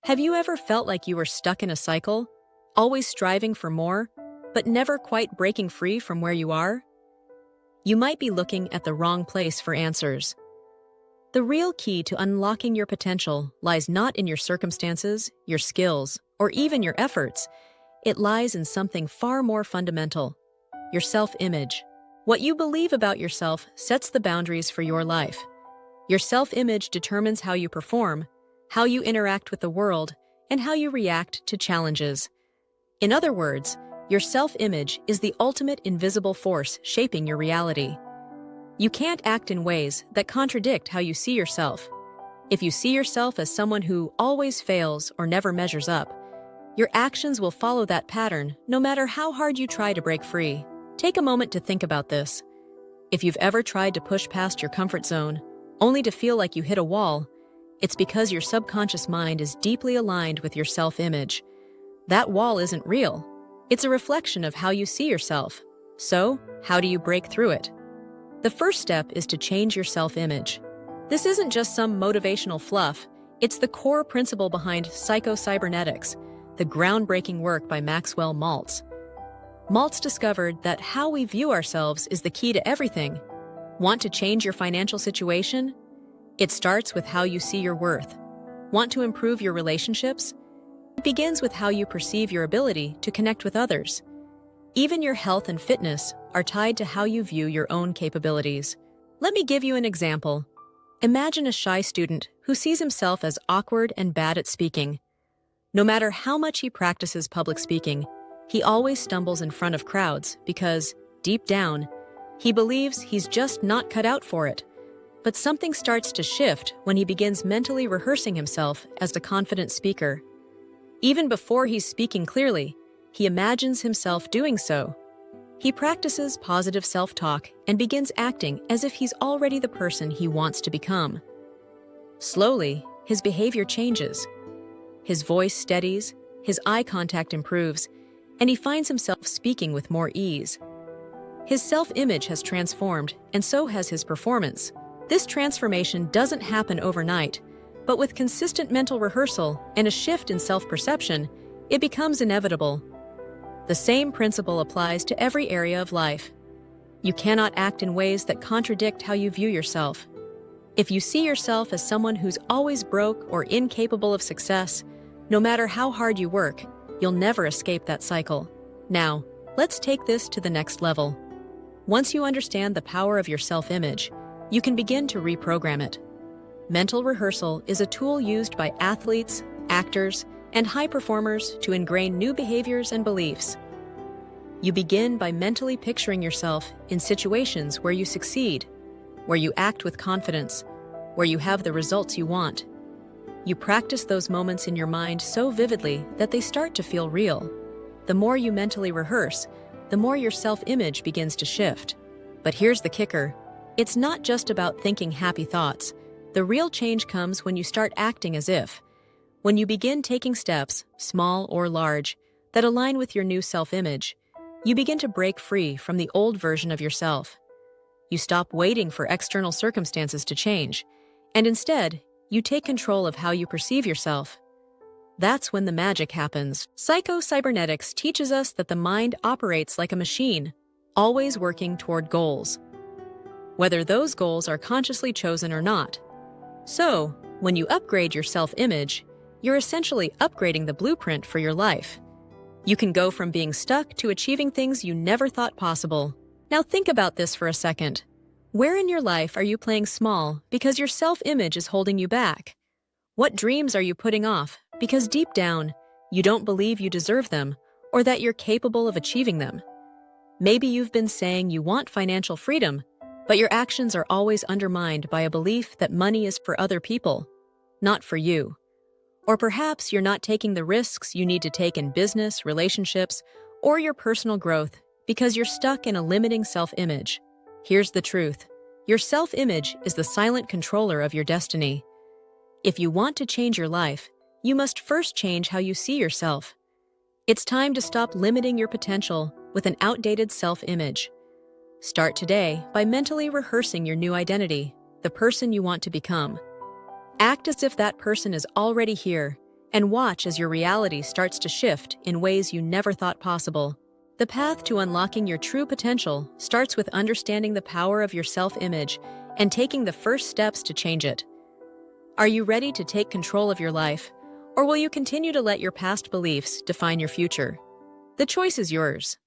Have you ever felt like you were stuck in a cycle, always striving for more, but never quite breaking free from where you are? You might be looking at the wrong place for answers. The real key to unlocking your potential lies not in your circumstances, your skills, or even your efforts. It lies in something far more fundamental: your self-image. What you believe about yourself sets the boundaries for your life. Your self-image determines how you perform, how you interact with the world, and how you react to challenges. In other words, your self-image is the ultimate invisible force shaping your reality. You can't act in ways that contradict how you see yourself. If you see yourself as someone who always fails or never measures up, your actions will follow that pattern no matter how hard you try to break free. Take a moment to think about this. If you've ever tried to push past your comfort zone, only to feel like you hit a wall, it's because your subconscious mind is deeply aligned with your self-image. That wall isn't real. It's a reflection of how you see yourself. So, how do you break through it? The first step is to change your self-image. This isn't just some motivational fluff, it's the core principle behind Psycho-Cybernetics, the groundbreaking work by Maxwell Maltz. Maltz discovered that how we view ourselves is the key to everything. Want to change your financial situation? It starts with how you see your worth. Want to improve your relationships? It begins with how you perceive your ability to connect with others. Even your health and fitness are tied to how you view your own capabilities. Let me give you an example. Imagine a shy student who sees himself as awkward and bad at speaking. No matter how much he practices public speaking, he always stumbles in front of crowds because, deep down, he believes he's just not cut out for it. But something starts to shift when he begins mentally rehearsing himself as the confident speaker. Even before he's speaking clearly, he imagines himself doing so. He practices positive self-talk and begins acting as if he's already the person he wants to become. Slowly, his behavior changes. His voice steadies, his eye contact improves, and he finds himself speaking with more ease. His self-image has transformed, and so has his performance. This transformation doesn't happen overnight, but with consistent mental rehearsal and a shift in self-perception, it becomes inevitable. The same principle applies to every area of life. You cannot act in ways that contradict how you view yourself. If you see yourself as someone who's always broke or incapable of success, no matter how hard you work, you'll never escape that cycle. Now, let's take this to the next level. Once you understand the power of your self-image, you can begin to reprogram it. Mental rehearsal is a tool used by athletes, actors, and high performers to ingrain new behaviors and beliefs. You begin by mentally picturing yourself in situations where you succeed, where you act with confidence, where you have the results you want. You practice those moments in your mind so vividly that they start to feel real. The more you mentally rehearse, the more your self-image begins to shift. But here's the kicker. It's not just about thinking happy thoughts. The real change comes when you start acting as if. When you begin taking steps, small or large, that align with your new self-image, you begin to break free from the old version of yourself. You stop waiting for external circumstances to change, and instead, you take control of how you perceive yourself. That's when the magic happens. Psycho-Cybernetics teaches us that the mind operates like a machine, always working toward goals, whether those goals are consciously chosen or not. So, when you upgrade your self-image, you're essentially upgrading the blueprint for your life. You can go from being stuck to achieving things you never thought possible. Now think about this for a second. Where in your life are you playing small because your self-image is holding you back? What dreams are you putting off because deep down, you don't believe you deserve them or that you're capable of achieving them? Maybe you've been saying you want financial freedom, but your actions are always undermined by a belief that money is for other people, not for you. Or perhaps you're not taking the risks you need to take in business, relationships, or your personal growth because you're stuck in a limiting self-image. Here's the truth. Your self-image is the silent controller of your destiny. If you want to change your life, you must first change how you see yourself. It's time to stop limiting your potential with an outdated self-image. Start today by mentally rehearsing your new identity, the person you want to become. Act as if that person is already here, and watch as your reality starts to shift in ways you never thought possible. The path to unlocking your true potential starts with understanding the power of your self-image and taking the first steps to change it. Are you ready to take control of your life, or will you continue to let your past beliefs define your future? The choice is yours.